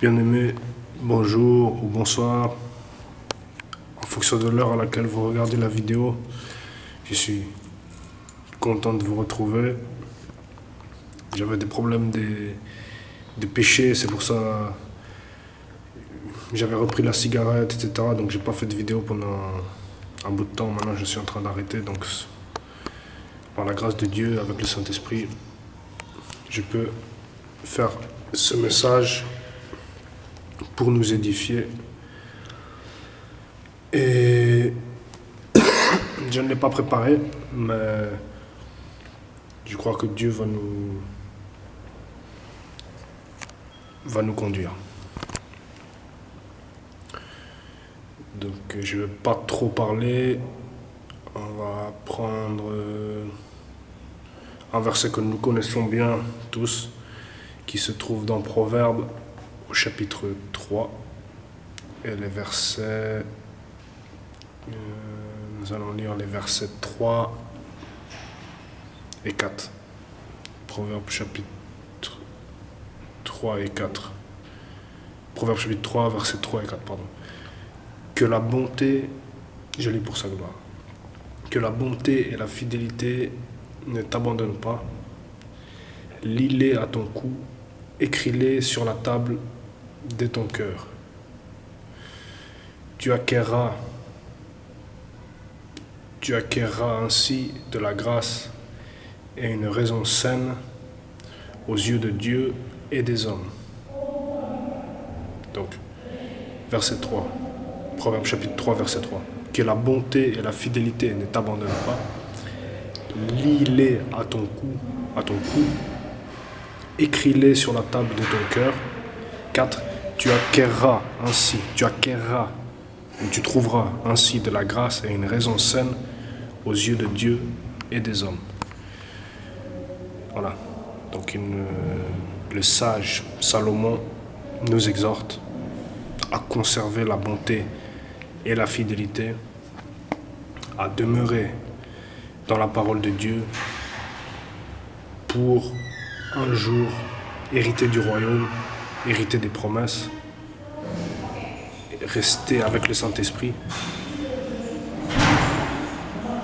Bien-aimé, bonjour ou bonsoir, en fonction de l'heure à laquelle vous regardez la vidéo. Je suis content de vous retrouver. J'avais des problèmes de péché, c'est pour ça j'avais repris la cigarette, etc. Donc j'ai pas fait de vidéo pendant un bout de temps. Maintenant je suis en train d'arrêter. Donc par la grâce de Dieu, avec le Saint-Esprit, je peux faire ce message pour nous édifier. Et je ne l'ai pas préparé, mais je crois que Dieu va nous conduire. Donc je ne vais pas trop parler. On va prendre un verset que nous connaissons bien tous, qui se trouve dans Proverbes au chapitre 3. Et les versets... nous allons lire les versets 3 et 4. Proverbes chapitre 3 et 4. Proverbes chapitre 3, versets 3 et 4, pardon. Que la bonté, je lis pour sa gloire, que la bonté et la fidélité ne t'abandonnent pas. Lis-les à ton cou, écris-les sur la table de ton cœur. Tu acquerras ainsi de la grâce et une raison saine aux yeux de Dieu et des hommes. Donc, verset 3, Proverbe chapitre 3, verset 3. Que la bonté et la fidélité ne t'abandonnent pas. Lis-les à ton cou, écris-les sur la table de ton cœur. 4. Tu trouveras ainsi de la grâce et une raison saine aux yeux de Dieu et des hommes. Voilà. Donc le sage Salomon nous exhorte à conserver la bonté et la fidélité, à demeurer dans la parole de Dieu pour un jour hériter du royaume, hériter des promesses, rester avec le Saint-Esprit.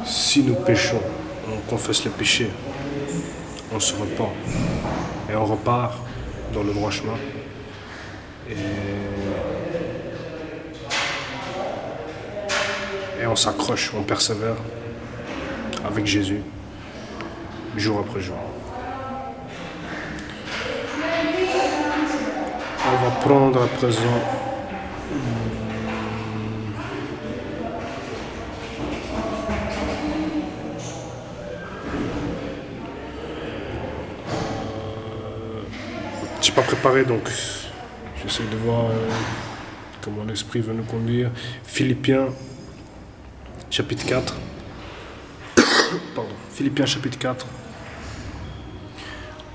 Si nous péchons, on confesse le péché, on se repent et on repart dans le droit chemin. Et on s'accroche, on persévère avec Jésus, jour après jour. On va prendre à présent je n'ai pas préparé, donc j'essaie de voir comment l'Esprit veut nous conduire. Philippiens chapitre 4. Pardon. Philippiens chapitre 4.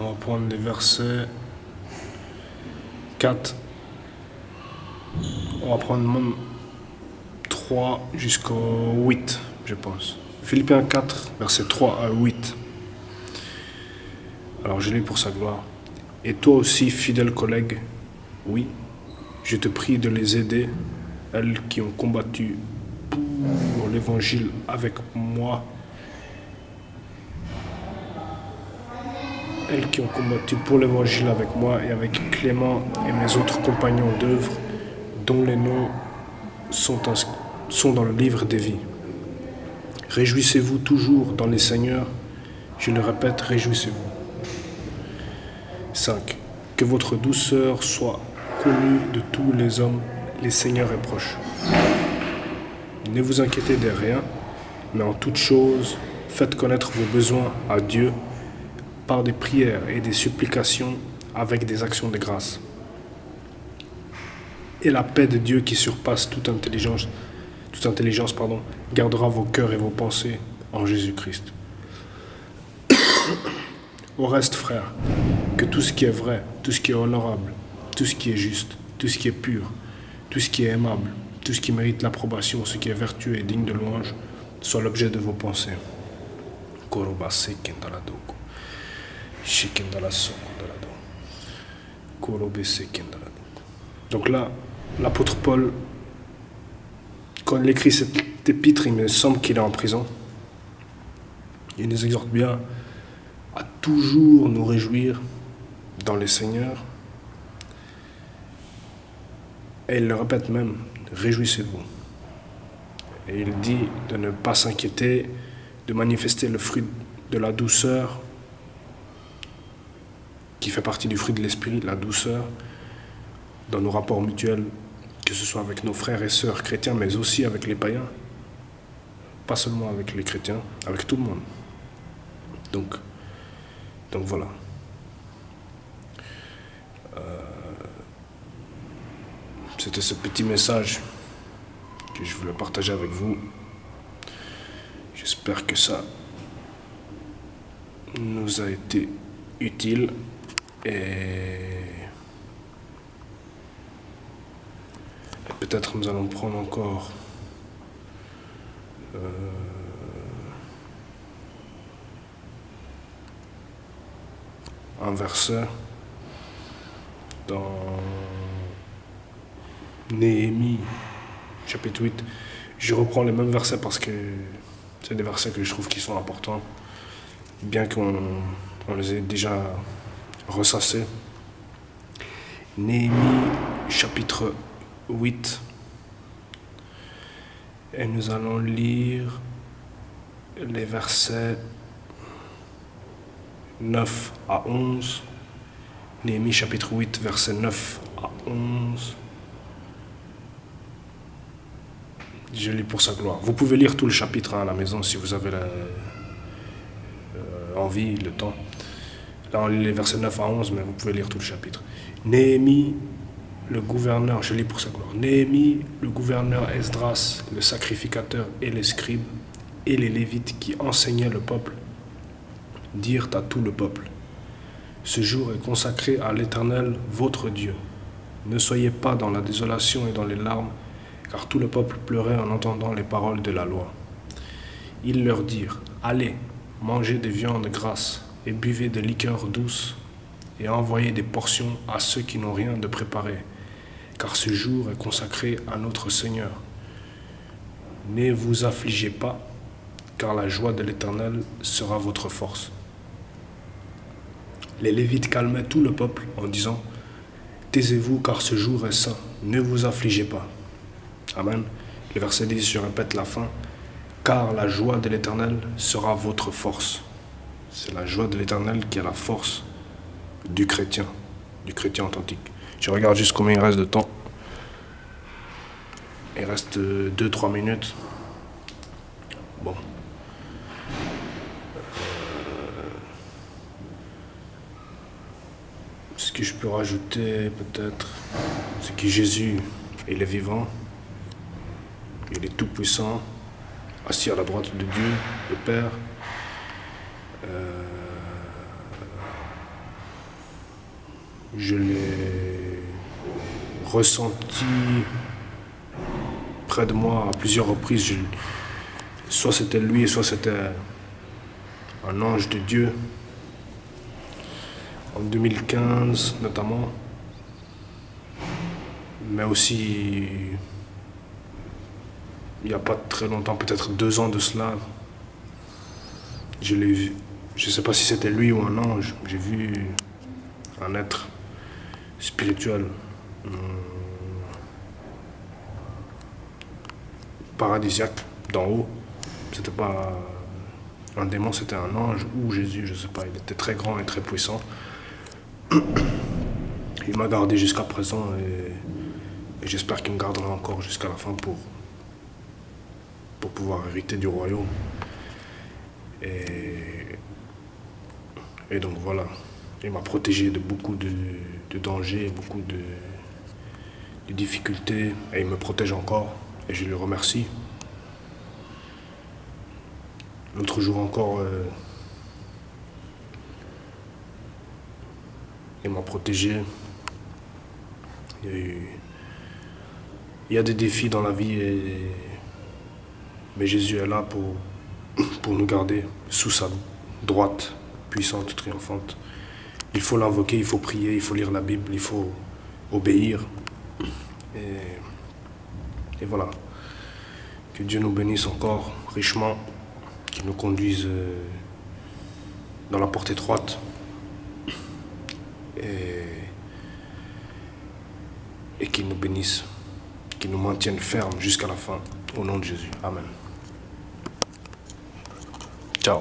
On va prendre les versets 4. On va prendre même 3 jusqu'au 8, je pense. Philippiens 4, versets 3 à 8. Alors je lis pour sa gloire. Et toi aussi, fidèle collègue, oui, je te prie de les aider, elles qui ont combattu pour l'évangile avec moi. Elles qui ont combattu pour l'évangile avec moi et avec Clément et mes autres compagnons d'œuvre, dont les noms sont dans le livre des vies. Réjouissez-vous toujours dans les Seigneurs. Je le répète, réjouissez-vous. 5. Que votre douceur soit connue de tous les hommes, le Seigneur est proche. Ne vous inquiétez de rien, mais en toute chose, faites connaître vos besoins à Dieu par des prières et des supplications avec des actions de grâce. Et la paix de Dieu qui surpasse toute intelligence, gardera vos cœurs et vos pensées en Jésus-Christ. Au reste, frères, que tout ce qui est vrai, tout ce qui est honorable, tout ce qui est juste, tout ce qui est pur, tout ce qui est aimable, tout ce qui mérite l'approbation, ce qui est vertueux et digne de louange, soit l'objet de vos pensées. Donc là, l'apôtre Paul, quand il écrit cette épître, il me semble qu'il est en prison. Il nous exhorte bien à toujours nous réjouir dans le Seigneur. Et il le répète même, réjouissez-vous. Et il dit de ne pas s'inquiéter, de manifester le fruit de la douceur, qui fait partie du fruit de l'esprit, la douceur, dans nos rapports mutuels, que ce soit avec nos frères et sœurs chrétiens, mais aussi avec les païens. Pas seulement avec les chrétiens, avec tout le monde. Donc voilà. C'était ce petit message que je voulais partager avec vous. J'espère que ça nous a été utile et peut-être nous allons prendre encore un verset dans Néhémie, chapitre 8. Je reprends les mêmes versets parce que c'est des versets que je trouve qui sont importants, bien qu'on les ait déjà ressassés. Néhémie, chapitre 8. Et nous allons lire les versets 9 à 11. Néhémie, chapitre 8, versets 9 à 11. Je lis pour sa gloire. Vous pouvez lire tout le chapitre à la maison si vous avez envie, le temps. Là, on lit les versets 9 à 11, mais vous pouvez lire tout le chapitre. Néhémie, le gouverneur, je lis pour sa gloire. Néhémie, le gouverneur Esdras, le sacrificateur et les scribes, et les lévites qui enseignaient le peuple, dirent à tout le peuple: ce jour est consacré à l'Éternel, votre Dieu. Ne soyez pas dans la désolation et dans les larmes, car tout le peuple pleurait en entendant les paroles de la loi. Ils leur dirent: allez, mangez des viandes grasses et buvez des liqueurs douces, et envoyez des portions à ceux qui n'ont rien de préparé, car ce jour est consacré à notre Seigneur. Ne vous affligez pas, car la joie de l'Éternel sera votre force. Les Lévites calmaient tout le peuple en disant: taisez-vous, car ce jour est saint, ne vous affligez pas. Amen. Le verset 10, je répète la fin. Car la joie de l'Éternel sera votre force. C'est la joie de l'Éternel qui est la force du chrétien authentique. Je regarde juste combien il reste de temps. Il reste 2-3 minutes. Bon. Ce que je peux rajouter peut-être, c'est que Jésus, il est vivant. Il est tout puissant, assis à la droite de Dieu, le Père. Je l'ai ressenti près de moi à plusieurs reprises. Soit c'était lui, soit c'était un ange de Dieu. En 2015 notamment. Mais aussi, il n'y a pas très longtemps, peut-être 2 ans de cela, je l'ai vu. Je ne sais pas si c'était lui ou un ange. J'ai vu un être spirituel, paradisiaque, d'en haut. C'était pas un démon, c'était un ange ou Jésus, je ne sais pas. Il était très grand et très puissant. Il m'a gardé jusqu'à présent et j'espère qu'il me gardera encore jusqu'à la fin pour pouvoir hériter du royaume. Et donc voilà, il m'a protégé de beaucoup de dangers, beaucoup de difficultés, et il me protège encore, et je le remercie. L'autre jour encore, il m'a protégé. Il y a des défis dans la vie, mais Jésus est là pour nous garder sous sa droite, puissante, triomphante. Il faut l'invoquer, il faut prier, il faut lire la Bible, il faut obéir. Et voilà. Que Dieu nous bénisse encore richement, qu'il nous conduise dans la porte étroite et qu'il nous bénisse, qu'il nous maintienne fermes jusqu'à la fin. Au nom de Jésus. Amen. Ciao.